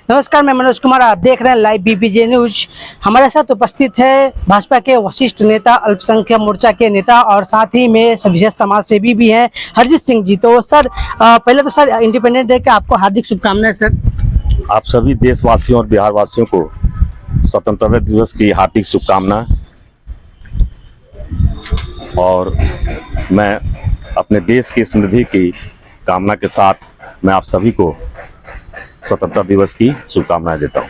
नमस्कार, मैं मनोज कुमार, आप देख रहे हैं लाइव बीपीजे न्यूज। हमारे साथ उपस्थित है भाजपा के वरिष्ठ नेता, अल्पसंख्यक मोर्चा के नेता और साथ ही में विशेष समाज सेवी भी हैं हरजीत सिंह जी। तो सर, पहले तो सर इंडिपेंडेंस डे के आपको हार्दिक शुभकामनाएं सर। आप सभी देशवासियों और बिहार वासियों को स्वतंत्रता दिवस की हार्दिक शुभकामनाएं। और मैं अपने देश की समृद्धि की कामना के साथ मैं आप सभी को स्वतंत्रता दिवस की शुभकामनाएं देता हूं।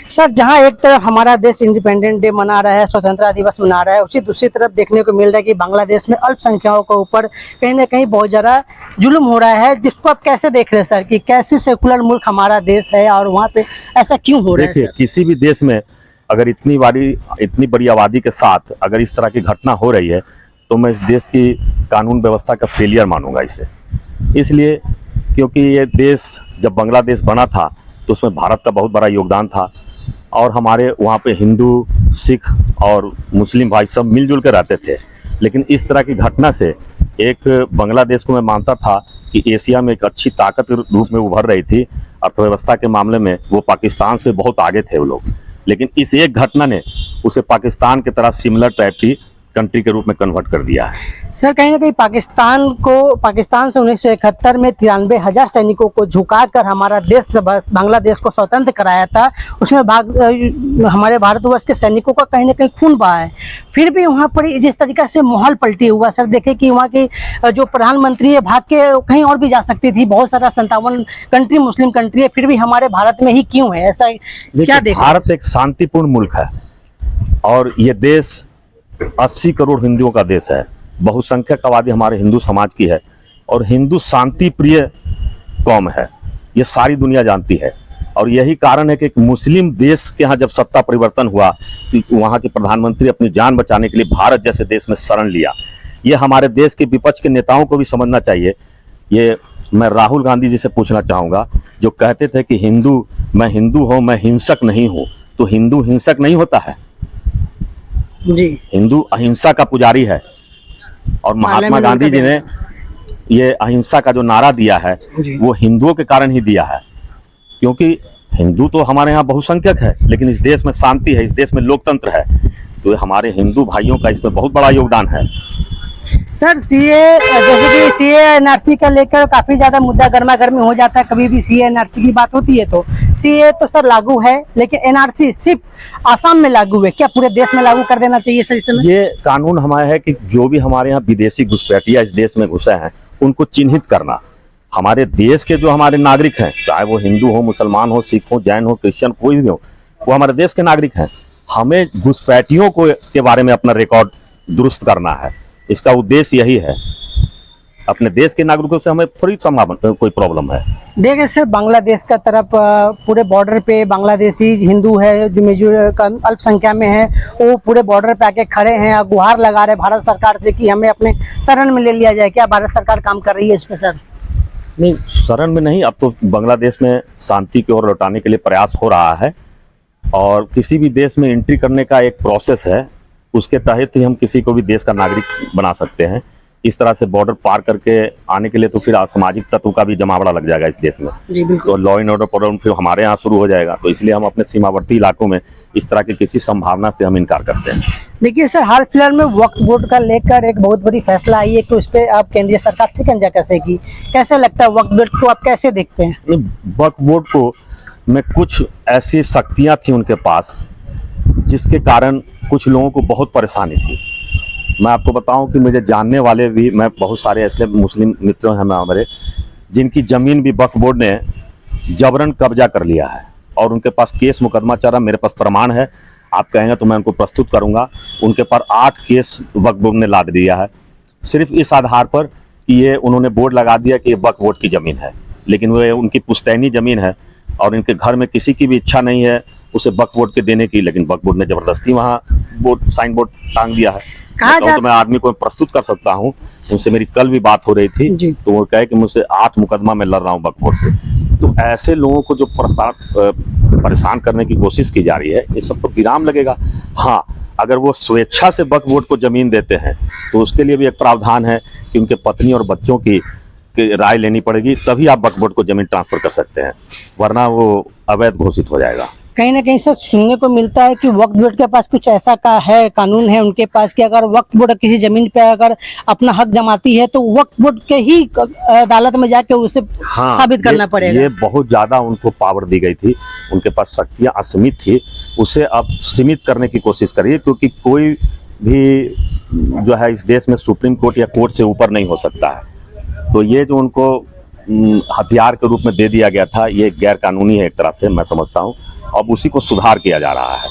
सर, जहां एक तरफ हमारा देश इंडिपेंडेंस डे मना रहा है, स्वतंत्रता दिवस मना रहा है, उसी दूसरी तरफ देखने को मिल रहा है कि बांग्लादेश में अल्पसंख्यकों के ऊपर कहीं ना कहीं बहुत ज़्यादा जुल्म हो रहा है, जिसको आप कैसे देख रहे हैं सर कि कैसे सेकुलर मुल्क हमारा देश है और वहाँ पे ऐसा क्यों हो रहा है? देखिए, किसी भी देश में अगर इतनी बड़ी आबादी के साथ अगर इस तरह की घटना हो रही है तो मैं इस देश की कानून व्यवस्था का फेलियर मानूंगा इसे। इसलिए क्योंकि ये देश जब बांग्लादेश बना था तो उसमें भारत का बहुत बड़ा योगदान था और हमारे वहाँ पे हिंदू, सिख और मुस्लिम भाई सब मिलजुल कर रहते थे। लेकिन इस तरह की घटना से एक बांग्लादेश को मैं मानता था कि एशिया में एक अच्छी ताकत के रूप में उभर रही थी। अर्थव्यवस्था के मामले में वो पाकिस्तान से बहुत आगे थे वो लोग, लेकिन इस एक घटना ने उसे पाकिस्तान की तरह सिमिलर टाइप की कंट्री के रूप में कन्वर्ट कर दिया है। सर, कहीं ना कहीं पाकिस्तान से 1971 में 93,000 सैनिकों को झुकाकर हमारा देश बांग्लादेश को स्वतंत्र कराया था। उसमें हमारे भारतवर्ष के सैनिकों का कहीं ना कहीं खून बहा है। फिर भी वहाँ पर जिस तरीके से माहौल पलटी हुआ सर, देखे कि वहाँ की जो प्रधानमंत्री है भाग के कहीं और भी जा सकती थी। बहुत सारा 57 कंट्री मुस्लिम कंट्री है, फिर भी हमारे भारत में ही क्यों है ऐसा? क्या देखा? भारत एक शांतिपूर्ण मुल्क है और ये देश 80 करोड़ हिंदुओं का देश है। बहुसंख्यक आबादी हमारे हिंदू समाज की है और हिंदू शांति प्रिय कौम है, ये सारी दुनिया जानती है। और यही कारण है कि एक मुस्लिम देश के यहाँ जब सत्ता परिवर्तन हुआ तो वहाँ के प्रधानमंत्री अपनी जान बचाने के लिए भारत जैसे देश में शरण लिया। ये हमारे देश के विपक्ष के नेताओं को भी समझना चाहिए। ये मैं राहुल गांधी जी से पूछना चाहूँगा, जो कहते थे कि मैं हिंदू हूँ, मैं हिंसक नहीं हूँ। तो हिंदू हिंसक नहीं होता है जी, हिंदू अहिंसा का पुजारी है। और महात्मा गांधी जी ने ये अहिंसा का जो नारा दिया है वो हिंदुओं के कारण ही दिया है, क्योंकि हिंदू तो हमारे यहाँ बहुसंख्यक है लेकिन इस देश में शांति है, इस देश में लोकतंत्र है। तो हमारे हिंदू भाइयों का इसमें बहुत बड़ा योगदान है। सर, सीए जैसे कि सीए एनआरसी का लेकर काफी ज्यादा मुद्दा गर्मा गर्मी हो जाता है। कभी भी सीए एनआरसी की बात होती है तो सीए तो सर लागू है, लेकिन एनआरसी सिर्फ आसाम में लागू है, क्या पूरे देश में लागू कर देना चाहिए सर? इस समय ये कानून हमारा है कि जो भी हमारे यहाँ विदेशी घुसपैठिया इस देश में घुसे हैं उनको चिन्हित करना। हमारे देश के जो हमारे नागरिक हैं, चाहे वो हिंदू हो, मुसलमान हो, सिख हो, जैन हो, क्रिश्चियन, कोई भी हो, वो हमारे देश के नागरिक हैं। हमें घुसपैठियों के बारे में अपना रिकॉर्ड दुरुस्त करना है। इसका उद्देश्य यही है। अपने देश के नागरिकों से हमें थोड़ी संभावना कोई प्रॉब्लम है। देखिए सर, बांग्लादेश का तरफ पूरे बॉर्डर पे बांग्लादेशी हिंदू है जो मेजर अल्पसंख्या में है, वो पूरे बॉर्डर पे आके खड़े हैं, गुहार लगा रहे भारत सरकार से कि हमें अपने शरण में ले लिया जाए। क्या भारत सरकार काम कर रही है इस पे सर? नहीं, शरण में नहीं, अब तो बांग्लादेश में शांति की ओर लौटाने के लिए प्रयास हो रहा है। और किसी भी देश में एंट्री करने का एक प्रोसेस है, उसके तहत ही हम किसी को भी देश का नागरिक बना सकते हैं। इस तरह से बॉर्डर पार करके आने के लिए तो फिर असामाजिक तत्व का भी जमावड़ा लग जाएगा इस देश में। जी बिल्कुल। तो लॉ एंड ऑर्डर प्रॉब्लम फिर हमारे यहाँ शुरू हो जाएगा। तो इसलिए हम अपने सीमावर्ती इलाकों में इस तरह की किसी संभावना से हम इनकार करते हैं। देखिए सर, हाल फिलहाल में वक्फ बोर्ड का लेकर एक बहुत बड़ी फैसला आई है, तो इस पे आप केंद्रीय सरकार शिकंजा कैसे की, कैसे लगता है वक्फ बोर्ड को, आप कैसे देखते हैं? वक्फ बोर्ड को में कुछ ऐसी शक्तियाँ थी उनके पास जिसके कारण कुछ लोगों को बहुत परेशानी थी। मैं आपको बताऊं कि मुझे जानने वाले भी, मैं बहुत सारे ऐसे मुस्लिम मित्र हैं हमारे जिनकी ज़मीन भी वक्फ बोर्ड ने जबरन कब्जा कर लिया है और उनके पास केस मुकदमा चल रहा। मेरे पास प्रमाण है, आप कहेंगे तो मैं उनको प्रस्तुत करूंगा। उनके पर 8 केस वक्फ बोर्ड ने लाद दिया है, सिर्फ इस आधार पर कि ये उन्होंने बोर्ड लगा दिया कि ये वक्फ बोर्ड की ज़मीन है, लेकिन वो उनकी पुश्तैनी ज़मीन है और इनके घर में किसी की भी इच्छा नहीं है उसे वक्फ बोर्ड के देने की, लेकिन वक्फ बोर्ड ने जबरदस्ती वहाँ साइन बोर्ड टांग दिया है। तो मैं आदमी को प्रस्तुत कर सकता हूँ, उनसे मेरी कल भी बात हो रही थी, तो वो कहे कि मुझसे 8 मुकदमा में लड़ रहा हूँ वक्फ बोर्ड से। तो ऐसे लोगों को जो परेशान करने की कोशिश की जा रही है, ये सब तो विराम लगेगा। हाँ, अगर वो स्वेच्छा से वक्फ बोर्ड को जमीन देते हैं तो उसके लिए भी एक प्रावधान है कि उनके पत्नी और बच्चों की की राय लेनी पड़ेगी, तभी आप वक्फ बोर्ड को जमीन ट्रांसफर कर सकते हैं, वरना वो अवैध घोषित हो जाएगा। कहीं ना कहीं सर सुनने को मिलता है कि वक्फ बोर्ड के पास कुछ ऐसा का है, कानून है उनके पास कि अगर वक्फ बोर्ड किसी जमीन पे अगर अपना हक जमाती है तो वक्फ बोर्ड के ही अदालत में जाके उसे साबित करना पड़ेगा। ये बहुत ज्यादा उनको पावर दी गई थी, उनके पास शक्तियां असीमित थी, उसे अब सीमित करने की कोशिश करिए, क्योंकि कोई भी जो है इस देश में सुप्रीम कोर्ट या कोर्ट से ऊपर नहीं हो सकता है। तो ये जो उनको हथियार के रूप में दे दिया गया था, ये गैर कानूनी है एक तरह से, मैं समझता हूँ। अब उसी को सुधार किया जा रहा है।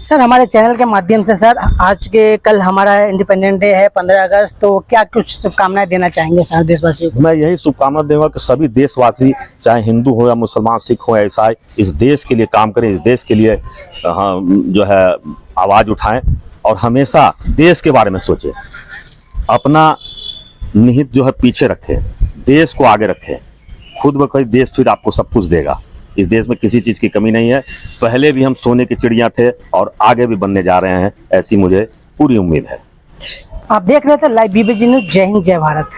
सर हमारे चैनल के माध्यम से सर, आज के कल हमारा इंडिपेंडेंस डे है 15 अगस्त, तो क्या कुछ शुभकामनाएं देना चाहेंगे सारे देशवासियों को? मैं यही शुभकामना दूंगा कि सभी देशवासी, चाहे हिंदू हो या मुसलमान, सिख हो या ईसाई, इस देश के लिए काम करें, इस देश के लिए जो है आवाज़ उठाएं और हमेशा देश के बारे में सोचें, अपना निहित जो है पीछे रखें, देश को आगे रखें। खुद ब खुद देश फिर आपको सब कुछ देगा। इस देश में किसी चीज़ की कमी नहीं है। पहले भी हम सोने की चिड़िया थे और आगे भी बनने जा रहे हैं, ऐसी मुझे पूरी उम्मीद है। आप देख रहे थे लाइव बीबीजी न्यूज़। जय हिंद, जय भारत।